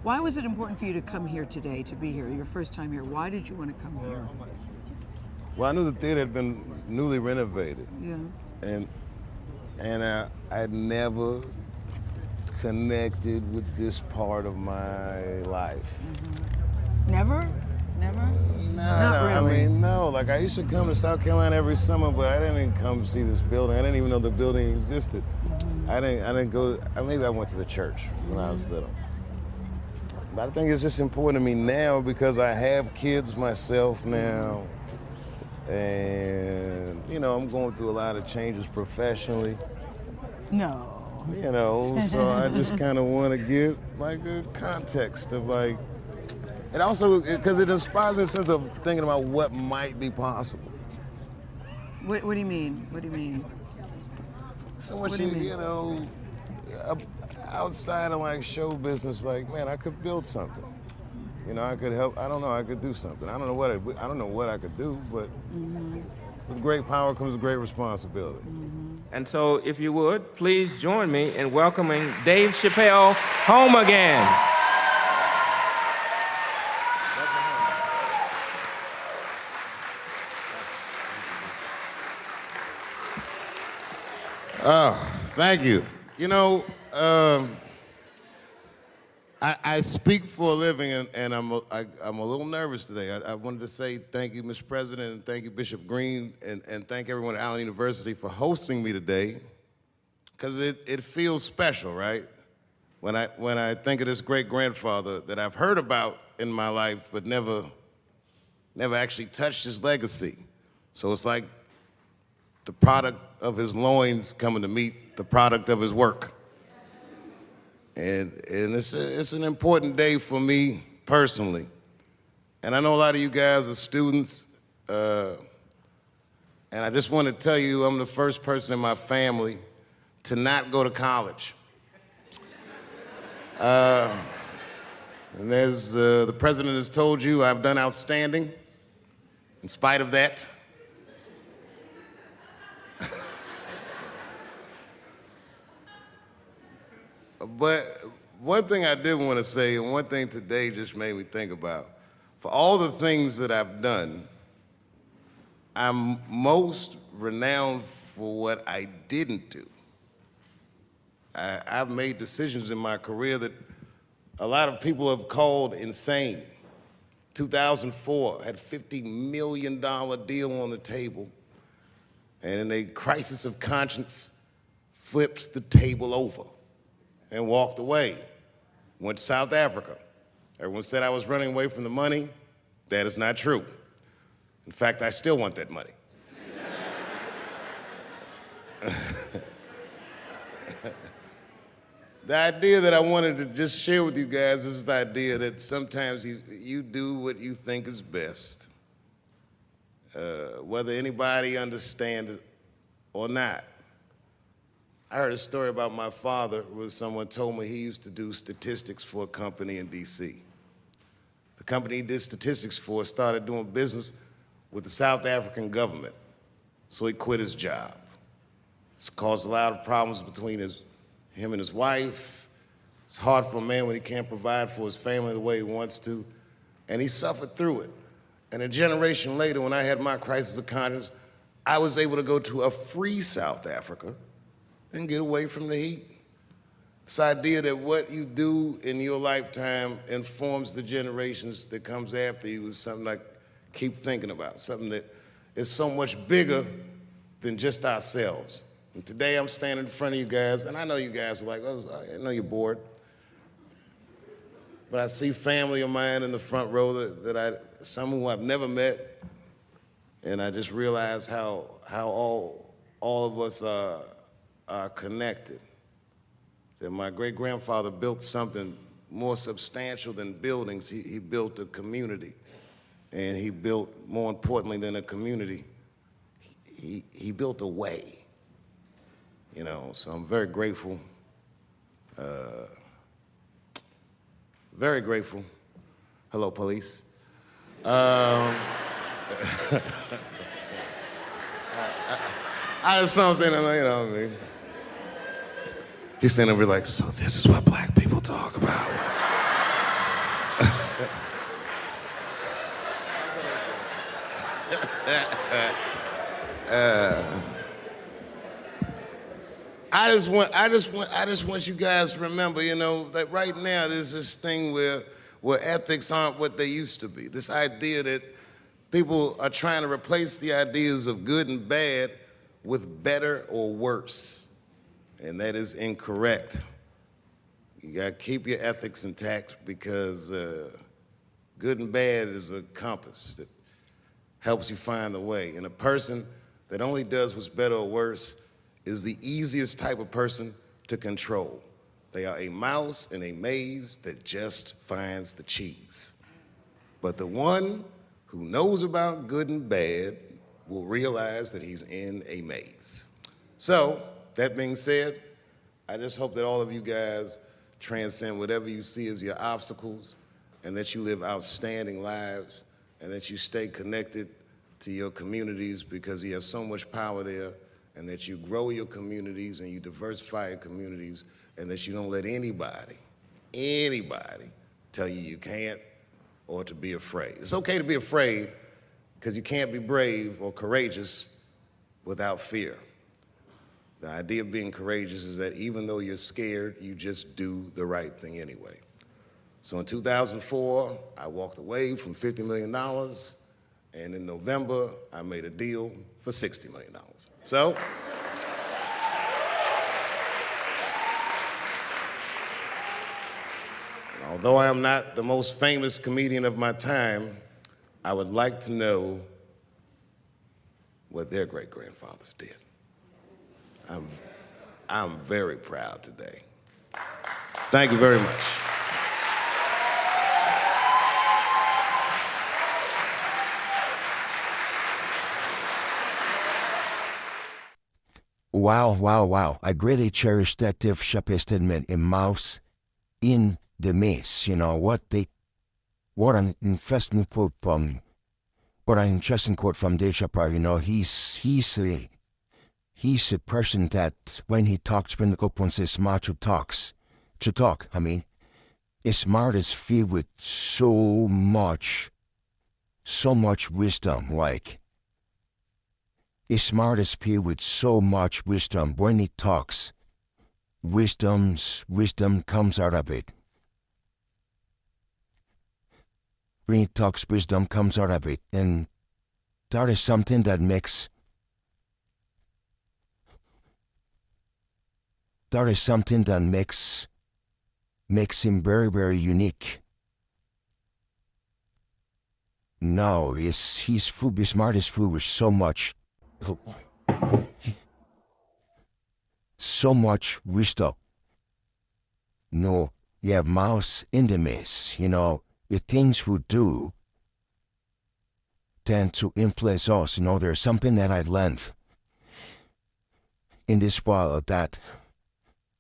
Why was it important for you to come here today, to be here, your first time here? Why did you want to come here? Well, I knew the theater had been newly renovated. Yeah. And I had never connected with this part of my life. Never? Never? No, Really. I mean, no. Like, I used to come to South Carolina every summer, but I didn't come see this building. I didn't even know the building existed. I didn't go, maybe I went to the church when I was little. But I think it's just important to me now because I have kids myself now. And, you know, I'm going through a lot of changes professionally. No. You know, so I just kind of want to get, like, a context of, like, and also, because it inspires me in the sense of thinking about what might be possible. What do you mean? What do you mean? So much, What do you mean? you know, outside of, like, show business, like, man, I could build something. You know, I could help, I don't know, I could do something. I don't know what I could do, but with great power comes great responsibility. And so, if you would, please join me in welcoming Dave Chappelle home again. Oh, thank you. You know, I speak for a living, and I'm a little nervous today. I wanted to say thank you, Mr. President, and thank you, Bishop Green, and thank everyone at Allen University for hosting me today, because it feels special, right? When I think of this great grandfather that I've heard about in my life, but never actually touched his legacy. So it's like the product of his loins coming to meet the product of his work. And it's an important day for me personally. And I know a lot of you guys are students, and I just want to tell you I'm the first person in my family to not go to college. And as the president has told you, I've done outstanding in spite of that. But one thing I did want to say, and one thing today just made me think about, for all the things that I've done, I'm most renowned for what I didn't do. I've made decisions in my career that a lot of people have called insane. 2004, had $50 million deal on the table, and in a crisis of conscience, flipped the table over and walked away. Went to South Africa. Everyone said I was running away from the money. That is not true. In fact, I still want that money. The idea that I wanted to just share with you guys is the idea that sometimes you do what you think is best, whether anybody understands it or not. I heard a story about my father where someone told me he used to do statistics for a company in D.C. The company he did statistics for started doing business with the South African government, so he quit his job. It's caused a lot of problems between him and his wife. It's hard for a man when he can't provide for his family the way he wants to, and he suffered through it. And a generation later, when I had my crisis of conscience, I was able to go to a free South Africa and get away from the heat. This idea that what you do in your lifetime informs the generations that comes after you is something I keep thinking about, something that is so much bigger than just ourselves. And today I'm standing in front of you guys, and I know you guys are like, oh, I know you're bored. But I see family of mine in the front row some who I've never met, and I just realize how all of us are connected. That my great-grandfather built something more substantial than buildings. He built a community, and he built, more importantly than a community, he built a way. You know, so I'm very grateful. Very grateful. Hello, police. I just saw him saying, you know what I mean? He's standing over like, so this is what black people talk about. I just want you guys to remember, you know, that right now there's this thing where ethics aren't what they used to be. This idea that people are trying to replace the ideas of good and bad with better or worse, and that is incorrect. You gotta keep your ethics intact because good and bad is a compass that helps you find the way. And a person that only does what's better or worse is the easiest type of person to control. They are a mouse in a maze that just finds the cheese. But the one who knows about good and bad will realize that he's in a maze. So, that being said, I just hope that all of you guys transcend whatever you see as your obstacles, and that you live outstanding lives, and that you stay connected to your communities because you have so much power there, and that you grow your communities and you diversify your communities, and that you don't let anybody tell you you can't or to be afraid. It's okay to be afraid because you can't be brave or courageous without fear. The idea of being courageous is that even though you're scared, you just do the right thing anyway. So in 2004, I walked away from $50 million, and in November, I made a deal for $60 million. So, although I am not the most famous comedian of my time, I would like to know what their great-grandfathers did. I'm very proud today. Thank you very much. Wow. I greatly cherish that Dave Chappelle statement, a mouse in the maze. You know, what an interesting quote from Dave Chappelle. You know, he's a person that when he talks, when the opens his mouth to talk, his mouth is filled with so much wisdom, like, his mouth is filled with so much wisdom. When he talks, wisdom comes out of it. When he talks, wisdom comes out of it. And that is something that makes him very, very unique. No, his mouth is full with so much wisdom. No, you have mouse in the maze. You know, the things we do tend to influence us. You know, there's something that I learned in this world, that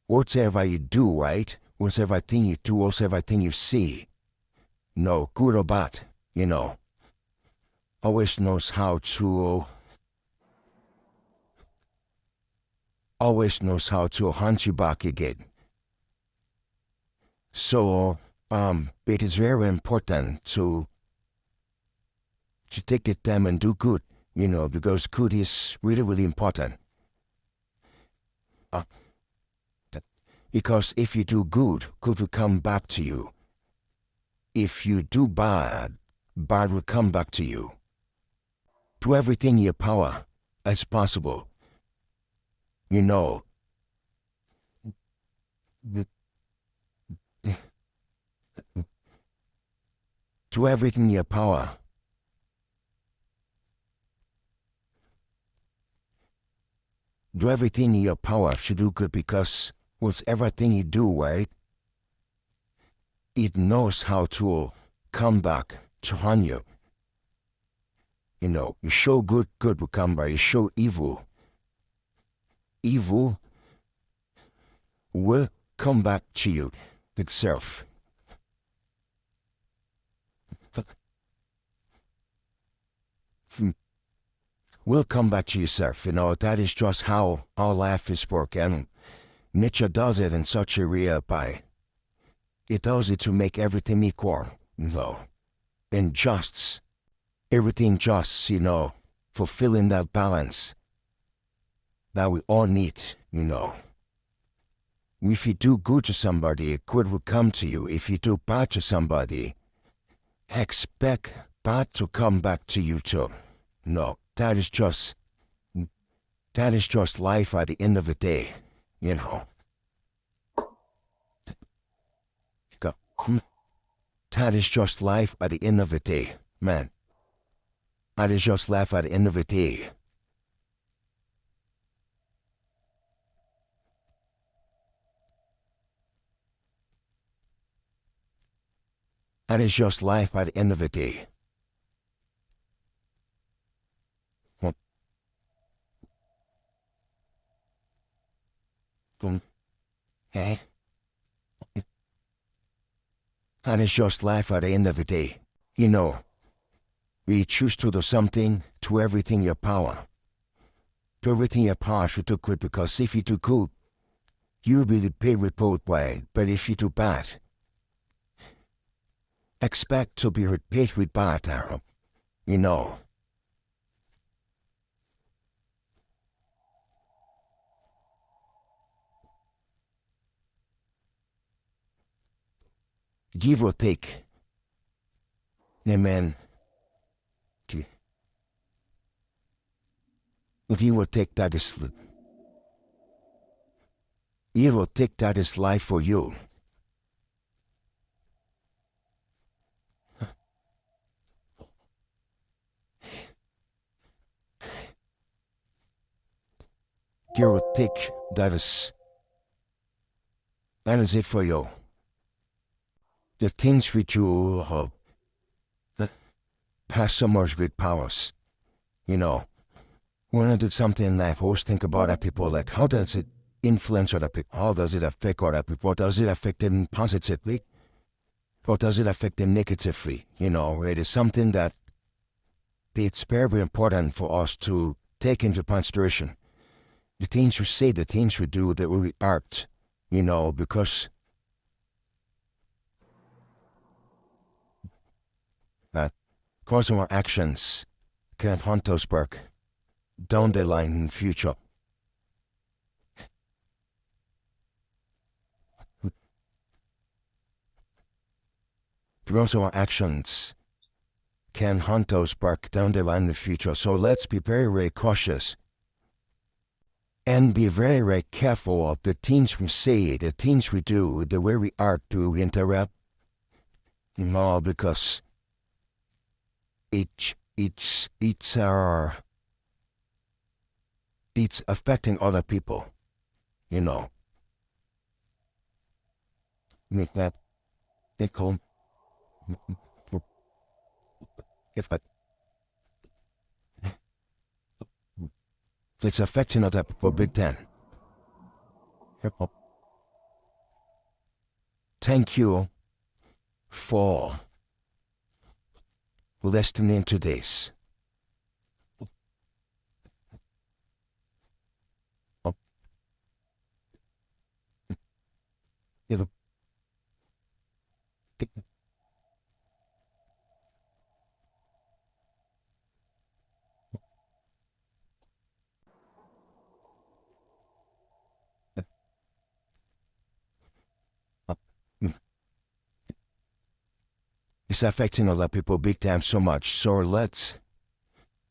whatever you do, right? Whatever thing you do, whatever thing you see, no, good or bad, you know, always knows how to hunt you back again. So, it is very important to take the time and do good, you know, because good is really, really important. Because if you do good, good will come back to you. If you do bad, bad will come back to you. Do everything in your power as possible. You know, do everything in your power. Do everything in your power to do good, because whatever thing you do, right, it knows how to come back to harm you. You know, you show good, good will come back. You show evil, evil will come back to you itself. Will come back to yourself. You know, that is just how our life is working. Nature does it in such a way by, it does it to make everything equal, you know, and just, everything just, you know, fulfilling that balance that we all need, you know. If you do good to somebody, good will come to you. If you do bad to somebody, expect bad to come back to you too. No, that is just life at the end of the day, you know. That is just life at the end of the day, man. That is just life at the end of the day. That is just life at the end of the day. Hey? That is just life at the end of the day. You know, we choose to do something to everything your power. To everything your power should do good, because if you do good, you will be paid with both ways. But if you do bad, expect to be paid with bad, Arab. You know. Give or take. Amen. If you will take that is, you will take that is life for you. You will take that is it for you. The things which you have so much great powers. You know, when I do something in life, I always think about other people, like how does it influence other people? How does it affect other people? Does it affect them positively? Or does it affect them negatively? You know, it is something that it's very important for us to take into consideration. The things we say, the things we do, that we act, you know, because our actions can hunt us back down the line in the future. Because our actions can hunt us back down the line in the future. So let's be very, very cautious. And be very, very careful of the things we say, the things we do, the way we act to interact. No, because it's affecting other people, you know. Make that they call if it's affecting other people big time. Thank you for listening to this. It's affecting other people big time so much. So let's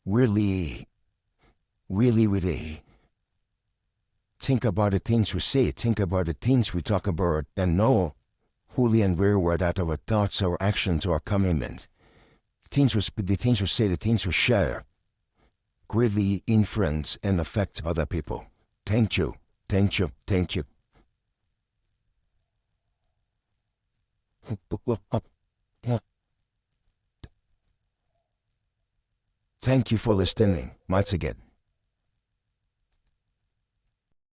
really think about the things we say, think about the things we talk about, and know wholly and very well that our thoughts, our actions, our commitments, the things we say, the things we share, greatly influence and affect other people. Thank you, thank you, thank you. Thank you for listening once again.